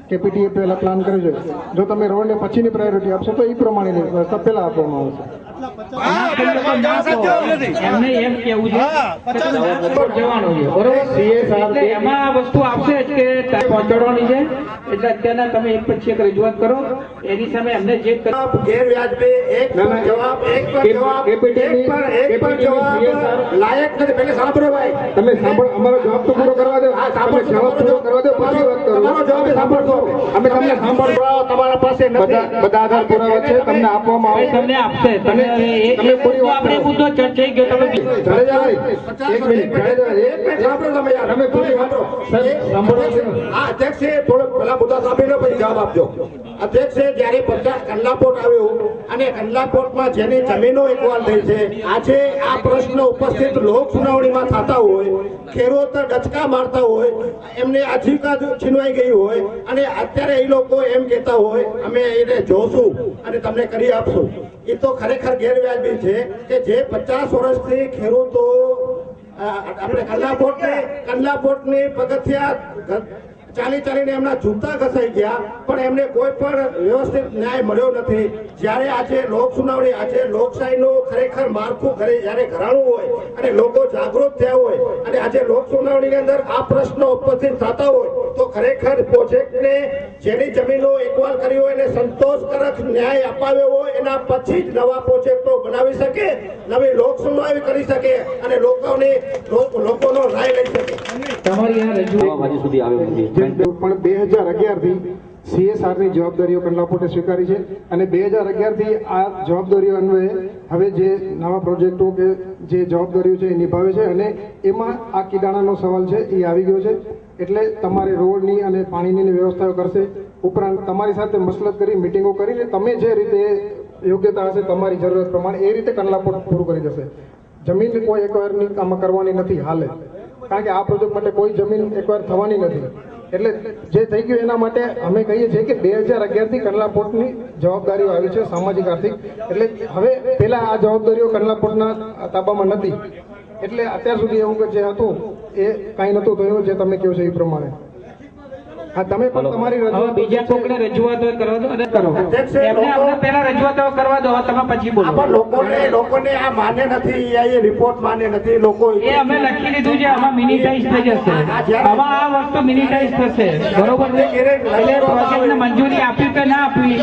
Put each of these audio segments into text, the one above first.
કેપીટીએ પહેલા પ્લાન કર્યું છે, જો તમે રોડને પછીની પ્રાયોરિટી આપશો તો એ પ્રમાણેની વ્યવસ્થા પહેલા આપવામાં આવશે. એમને એમ કેવું છે કે જવાનું છે બરોબર, એમાં આ વસ્તુ આપશે જ કે પહોંચાડવાની છે, એટલે અત્યારના તમે એક પછી એક રજૂઆત કરો, એની સામે એમને જે ગેરવ્યાજબી એક પણ જવાબ લાયક નથી. પહેલા સાંભળો ભાઈ, તમે સાંભળો, અમારો જવાબ તો પૂરો કરવા દો. જવાબ પૂરો કરવા દો, પછી વાત કરો. તમારો જવાબ સાંભળો, અમે તમને સાંભળો, તમારા પાસે બધા આધાર પુરાવા છે, તમને આપવામાં આવશે. તમને આપશે. આપણે મુદ્દો ચર્ચાઈ ગયો. તમે એક મિનિટ સાંભળો, તમે યાર અમે પૂરી સાંભળો. હા અધ્યક્ષ છે, થોડો પેલા મુદ્દા સાંભળી લો પછી જવાબ આપજો. અધ્યક્ષ છે, જ્યારે 50 કંડલાપોર્ટ આવ્યું અને કંડલાપોર્ટમાં જેની જમીનો એકવાલ થઈ છે, આજે આ પ્રશ્ન ઉપસ્થિત લોક સુનાવણીમાં થતા હોય, ખેડૂત ડચકા મારતા હોય, એમને આજીવિકા છીનવાઈ ગઈ હોય અને અત્યારે એ લોકો એમ કહેતા હોય અમે એને જોશું અને તમને કરી આપશું, એ તો ખરેખર ગેરવ્યાજબી છે કે જે 50 વર્ષથી ખેડૂતો આપણે કંડલાપોર્ટની પગથિયા ચાલીને એમના જૂતા ઘસાઈ ગયા, પણ એમને કોઈ પણ વ્યવસ્થિત ન્યાય મળ્યો નથી. જ્યારે આજે લોક સુનાવણી, આજે લોકશાહીનું ખરેખર માળખું જ્યારે ઘરાણું હોય અને લોકો જાગૃત થયા હોય અને આજે લોક સુનાવણીની અંદર આ પ્રશ્નો ઉપસ્થિત થતા હોય તો ખરેખર પ્રોજેક્ટને જેની જમીનો એકવાલ કરી હોય એને સંતોષકારક ન્યાય અપાવ્યો હોય એના પછી જ નવા પ્રોજેક્ટો બનાવી શકે, નવી લોક સુનાવણી કરી શકે અને લોકોનો રાય લઈ શકે. તમારી આ રજૂઆત હજી સુધી આવી નથી, પણ 2011 થી CSR ની જવાબદારીઓ કંડલાપોર્ટે સ્વીકારી છે અને 2011 થી આ જવાબદારીઓ અન્વયે હવે જે નવા પ્રોજેક્ટો કે જે જવાબદારીઓ છે એ નિભાવે છે અને એમાં આ કિડાણાનો સવાલ છે એ આવી ગયો છે. એટલે તમારે રોડની અને પાણીની વ્યવસ્થાઓ કરશે, ઉપરાંત તમારી સાથે મસલત કરી મિટિંગો કરીને તમે જે રીતે યોગ્યતા હશે તમારી જરૂરત પ્રમાણે એ રીતે કંડલાપોર્ટ પૂરું કરી જશે. જમીન કોઈ એકવારની આમાં કરવાની નથી હાલે, કારણ કે આ પ્રોજેક્ટ માટે કોઈ જમીન એકવાર થવાની નથી. એટલે જે થઈ ગયું એના માટે અમે કહીએ છીએ કે 2011 થી કંડલાપોર્ટની જવાબદારીઓ આવી છે સામાજિક આર્થિક, એટલે હવે પેલા આ જવાબદારીઓ કંડલાપોર્ટના તાબામાં નથી, એટલે અત્યાર સુધી એવું કે જે હતું એ કાંઈ નતું થયું જે તમે કહો છો એ પ્રમાણે. હા, તમે પણ તમારી રજૂઆત બીજા કોકને રજૂઆતો કરવા દો અને કરો. એમને આપણે પહેલા રજૂઆતો કરવા દો, તમે પછી બોલો. લોકોને આ માન્ય નથી, એ રિપોર્ટ માન્ય નથી. લોકો એ અમે લખી લીધું છે, આમાં મિનિટાઈઝ થઈ જશે, આમાં આ વસ્તુ મિનિટાઈઝ થશે, બરોબર છે. એટલે પ્રોજેક્ટને મંજૂરી આપી કે ના આપી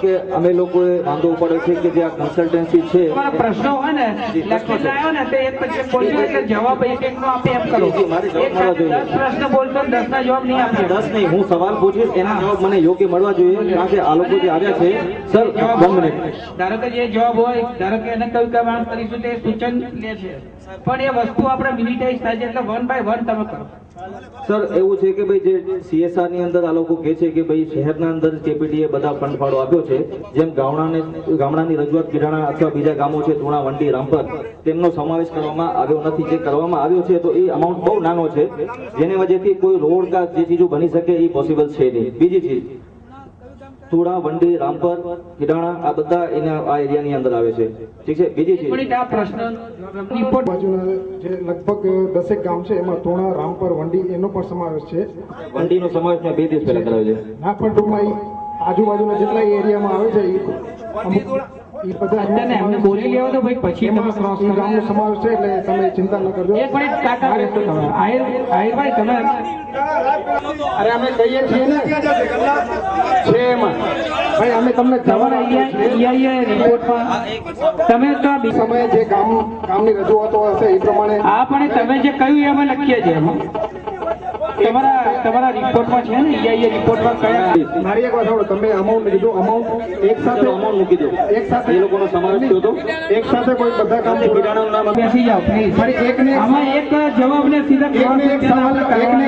કે અમે લોકોએ વાંધો પડે છે કે જે આ કન્સલ્ટન્સી છે, પ્રશ્નો હોય ને લખીને આવ્યો ને તો એક પછી બોલજો એટલે જવાબ એક નો આપે એમ કરો. 10 પ્રશ્ન બોલતો 10 ના જવાબ નહીં આપે. 10 નહીં, હું સવાલ પૂછીશ એના જવાબ મને યોગ્ય મળવા જોઈએ, કારણ કે આ લોકો જે આવ્યા છે. સર 1 મિનિટ, ધારો કે જે જવાબ હોય, ધારો કે એને કયું કામ કરીશું તે સૂચન લે છે, પણ એ વસ્તુ આપણે મિનિટાઈઝ થાય છે, એટલે 1 બાય 1 તમે કરો. સર એવું છે કે ભાઈ જે CSR ની અંદર આ લોકો કહે છે કે ભાઈ શહેરના અંદર કેપીટીએ બધા ફંડ ફાળો આપ્યો છે, જેમ ગામડાની રજૂઆત કિરાણા અથવા બીજા ગામો છે તુણા, વંડી, રામપર, તેમનો સમાવેશ કરવામાં આવ્યો નથી. જે કરવામાં આવ્યો છે તો એ અમાઉન્ટ બહુ નાનો છે, જેને વજહથી કોઈ રોડ કા જે ચીજો બની શકે એ પોસિબલ છે નહીં. બીજી ચીજ તુણા, વંડી, રામપર, કિરાણા આ બધા આ એરિયાની અંદર આવે છે, ઠીક છે. બીજી ચીજ આ પ્રશ્ન બાજુના જે લગભગ 10 ગામ છે એમાં તોણા, રામપર, વંડી એનો પણ સમાવેશ છે. વંડીનો સમાવેશ મેં 2 દિવસ પહેલા કરાવ્યો છે. ના, પણ ટૂંકમાં આજુબાજુના જેટલા એરિયામાં આવે છે એ બધા એમને બોલી લેવા દો ભાઈ, પછી તમે ક્રોસ એ ગામનો સમાવેશ છે, એટલે તમે ચિંતા ન કરજો. એક મિનિટ કાકા રહેશો તમે. આહિરભાઈ તમે અરે અમે કહીએ છીએ ને છે એમાં ભાઈ, અમે તમને તમારા રિપોર્ટમાં તમે તો સમયે જે ગામની રજૂઆતો હશે એ પ્રમાણે હા, પણ તમે જે કહ્યું એ અમે લખીએ છીએ. તમારા રિપોર્ટમાં છે ને રિપોર્ટમાં કયા મારી એક વાત સાંભળો, તમે અમાઉન્ટ કીધું, અમાઉન્ટ એક સાથે અમાઉન્ટ મૂકી દો, એક સાથે એ લોકોનો સમાવેશ થયો હતો. એક સાથે કોઈ બધા કામ કિરાણાનું નામ બેસી જાઓ પ્લીઝ. આમાં એક જવાબને સીધા એક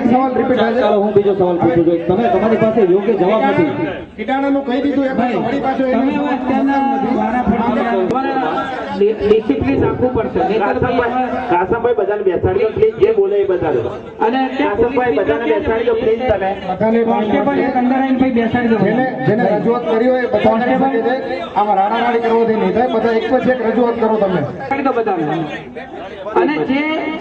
સવાલ રિપીટ થાય છે. ચાલો હું બીજો સવાલ પૂછું છું. તમે તમારી પાસે યોગ્ય જવાબ નથી. કિટાણાનું કહી દીધું, એક વળી પાછું ડિસિપ્લિન રાખવું પડશે નહીંતર ભાઈ એમાં- કાસમભાઈ બધાને બેસાડી દો પ્લીઝ, જે બોલે એ બતાડો. અને ત્યાં કાસમભાઈ બધાને બેસાડી દો પ્લીઝ તમે. બધાને કોન્સ્ટેબલ એક અંદર આવીને ભાઈ બેસાડી દો જેને જેને રજૂઆત કરી હોય એ બધા કરી શકે છે. આમાં રાડારાડી કરવાથી નહીં થાય. બધા એક પછી એક રજૂઆત કરો તમે. બેસાડી દો બધાને. અને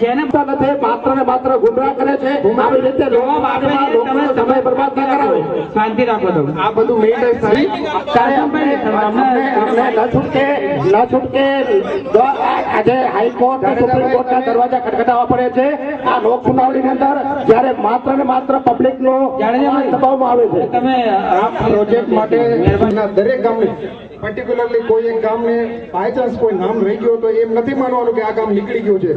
જેને નથી, માત્ર ને માત્ર ગુમરાહ કરે છે. આવી રીતે જવાબ આપે છે, લોકોનો તમે સમય બરબાદ ન કરાવે. શાંતિ રાખો તો આ બધું મેઇન્ટેન થાય. કાસમભાઈ, અમને ન છૂટકે આજે હાઈકોર્ટ સુપ્રીમ કોર્ટના દરવાજા ખટખટાવવા પડે છે આ લોક સુનાવણીની અંદર, જ્યારે માત્ર ને માત્ર પબ્લિકનો જાડેજાભાઈ, દબાવવામાં આવે છે. તમે આ પ્રોજેક્ટ માટે દરેક ગામને પર્ટિક્યુલરલી કોઈ એક ગામને બાય ચાન્સ કોઈ નામ રહી ગયો તો એમ નથી માનવાનું કે આ ગામ નીકળી ગયું છે.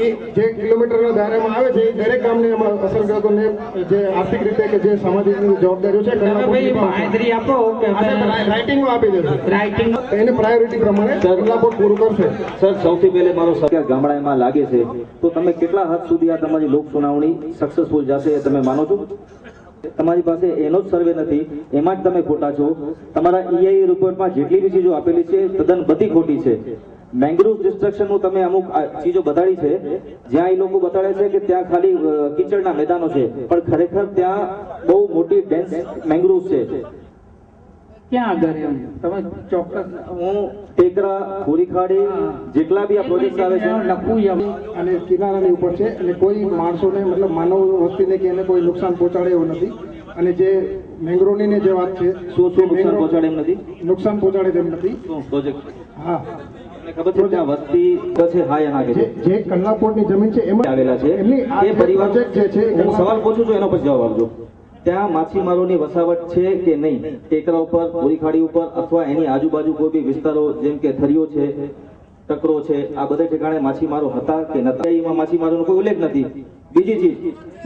એ જે કિલોમીટરના દાયરામાં આવે છે એ દરેક ગામને એમાં અસરગ્રસ્તોને જે આર્થિક રીતે કે જે સામાજિક જવાબદારીઓ છે તમે ભાઈ બાંયધરી આપો કે રાઇટિંગમાં આપી દેશે. રાઇટિંગ એને પ્રાયોરિટી પ્રમાણે કલાપોટ પૂરું કરશે. સર સૌથી પહેલે મારો સવાલ ગામડામાં લાગે છે તો તમે કેટલા હદ સુધી આ તમારી લોક સુનાવણી સક્સેસફુલ જશે એ તમે માનો છો? તમારી પાસે એનો જ સર્વે નથી, એમાં જ તમે ખોટા છો. તમારા EIA રિપોર્ટમાં જેટલી બી ચીજો આપેલી છે તદ્દન બધી ખોટી છે. મેંગ્રુવ ડિસ્ટ્રક્શનનું તમે અમુક ચીજો બતાડી છે, જ્યાં એ લોકો બતાડે છે કે ત્યાં ખાલી કીચડના મેદાનો છે, પણ ખરેખર ત્યાં બહુ મોટી ડેન્સ મેંગ્રુવ છે. ક્યાં આગળ એમ તમે ચોક્કસ હું ટેકરા, ખોરીખાડી જેટલા બી આ પ્રોજેક્ટ આવે છે લખવું એમ અને કિનારાની ઉપર છે એટલે કોઈ માણસોને મતલબ માનવ વસ્તીને કે એને કોઈ નુકસાન પહોંચાડે એવું નથી. અને જે મેંગ્રોવની જે વાત છે શું શું નુકસાન પહોંચાડે એમ નથી. નુકસાન પહોંચાડે તેમ નથી. શું પ્રોજેક્ટ હા, તમને ખબર છે ત્યાં વસ્તી છે હાય નાખે છે જે કલ્લાપોટની જમીન છે એમાં આવેલા છે એમની આ એ પરિવાર પ્રોજેક્ટ જે છે હું સવાલ પૂછું છું એનો પછી જવાબ આપજો. ત્યાં માછીમારોની વસાવટ છે કે નહીં? ટેકરા ઉપર, બોરીખાડી ઉપર અથવા એની આજુબાજુ કોઈ બી વિસ્તારો જેમ કે થરિયો છે, ટકરો છે, આ બધા ઠેકાણે માછીમારો હતા કે નતા? એમાં માછીમારોનો કોઈ ઉલ્લેખ નથી. બીજી ચીજ,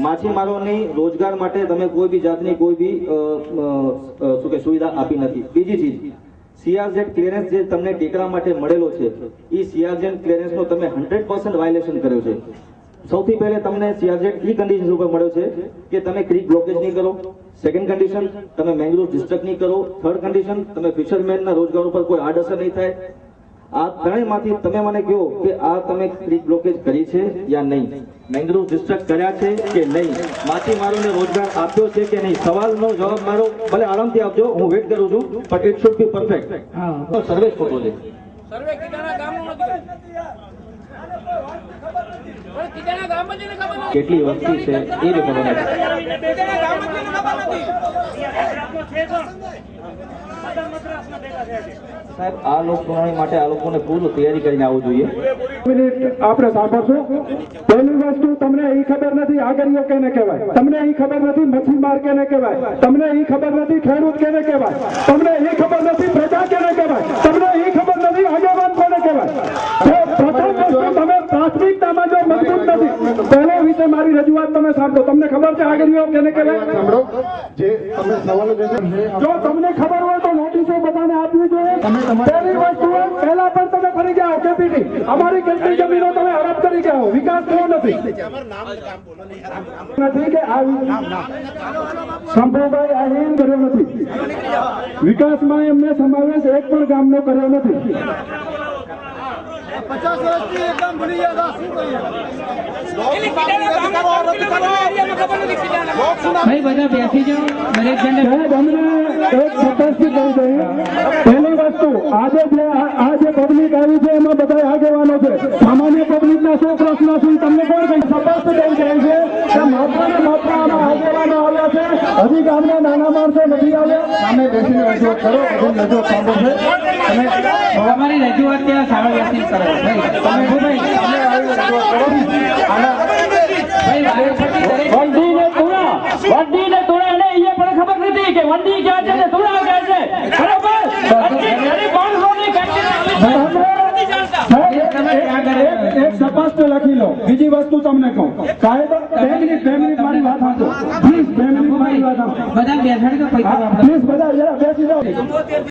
માછીમારોની રોજગાર માટે તમે કોઈ બી જાતની કોઈ બી શું કે સુવિધા આપી નથી. બીજી ચીજ, CRZ ક્લિયરન્સ જે તમને ટેકરા માટે મળેલો છે એ CRZ ક્લિયરન્સનો તમે 100% વાયોલેશન કર્યો છે. સૌથી પહેલે તમને CRZ ઈ કન્ડિશન ઉપર મળ્યો છે કે તમે ક્રીક બ્લોકેજ નહીં કરો. સેકન્ડ કન્ડિશન, તમે મેંગ્રુવ ડિસ્ટ્રક્ટ નહીં કરો. થર્ડ કન્ડિશન, તમે ફિશરમેનના રોજગાર ઉપર કોઈ આડઅસર નહીં થાય. આ ત્રણેયમાંથી તમે મને કહો કે આ તમે ક્રીક બ્લોકેજ કરી છે યા નહીં? મેંગ્રુવ ડિસ્ટ્રક્ટ કર્યા છે કે નહીં? માછીમારોને રોજગાર આપ્યો છે કે નહીં? સવાલનો જવાબ મારો ભલે આરામથી આપજો, હું વેઇટ કરું છું, પણ ઇટ શુડ બી પરફેક્ટ. સર્વે ખોટો છે. કેટલી વસ્તી છે એ બી ખબર નથી. સાહેબ આ લોક સુનાવણી માટે આ લોકોને પૂર્વ તૈયારી કરીને આવવું જોઈએ. મિનિટ આપણે સાંભળશું. પહેલી વસ્તુ, તમને એ ખબર નથી આગળીઓ કેને કહેવાય, તમને એ ખબર નથી મચ્છીમાર કેને કહેવાય, તમને એ ખબર નથી ખેડૂત કેને કહેવાય, તમને એ ખબર નથી પ્રજા કેને કહેવાય, તમને એ ખબર નથી આગેવાન કોને કહેવાય. જો પ્રથમ વસ્તુ તમે પ્રાથમિકતામાં જો મજબૂત નથી, પહેલો વિશે મારી રજૂઆત તમે સાંભળો. તમને ખબર છે આગળીઓ કેને કહેવાય? સાંભળો, જે તમે સવાલો જે છે જો તમને ખબર હોય તો નોટિસો બધાને આપવી જોઈએ. પહેલી વસ્તુ, પહેલા પણ તમે ફરી ગયા કેપીટી, અમારી કેટલી જમીનો તમે હડપ કરી ગયા હો. વિકાસ થયો નથી કે આ શંભુભાઈ આ એમ કર્યો નથી. વિકાસમાં એમને સમાવેશ એક પણ ગામનો કર્યો નથી. 50 વર્ષથી એકદમ ભૂલી ગયા હતા. શું કરીએ? ભાઈ બધા બેસી જાઓ, દરેક જણને સાહેબ, અમને એક તપાસથી કહી દઈએ. પહેલી વસ્તુ, આજે જે પબ્લિક આવી છે એમાં બધા આગેવાનો છે. સામાન્ય પબ્લિકના શું પ્રશ્ન છે તમને કોણ કઈ સ્પષ્ટ કહી જાય છે કે માત્ર ને માત્ર આમાં આગેવાનો આવ્યા છે, હજી ગામના નાના માણસો નથી આવ્યા. સામે બેસીને રજૂઆત કરો, બધી રજૂઆત સાંભળશે. અને તમારી રજૂઆત ત્યાં સામે બેસી કરો. ભાઈ તમે આવી રજૂઆત કરો. આના વંડીને તુણા એને એ પણ ખબર નથી કે વંડી ક્યાં છે ને તુણા ક્યાં છે. બરાબર? અત્યારે 500 ની એક સ્પષ્ટ લખી લો. બીજી વસ્તુ તમને કહું, કાયદો 2 મિનિટ મારી વાત સાંભળો પ્લીઝ. 2 મિનિટ મારી વાત સાંભળો બધા બેસાડી દો, પૈસા પ્લીઝ. બધા જરા બેસી જાઓ.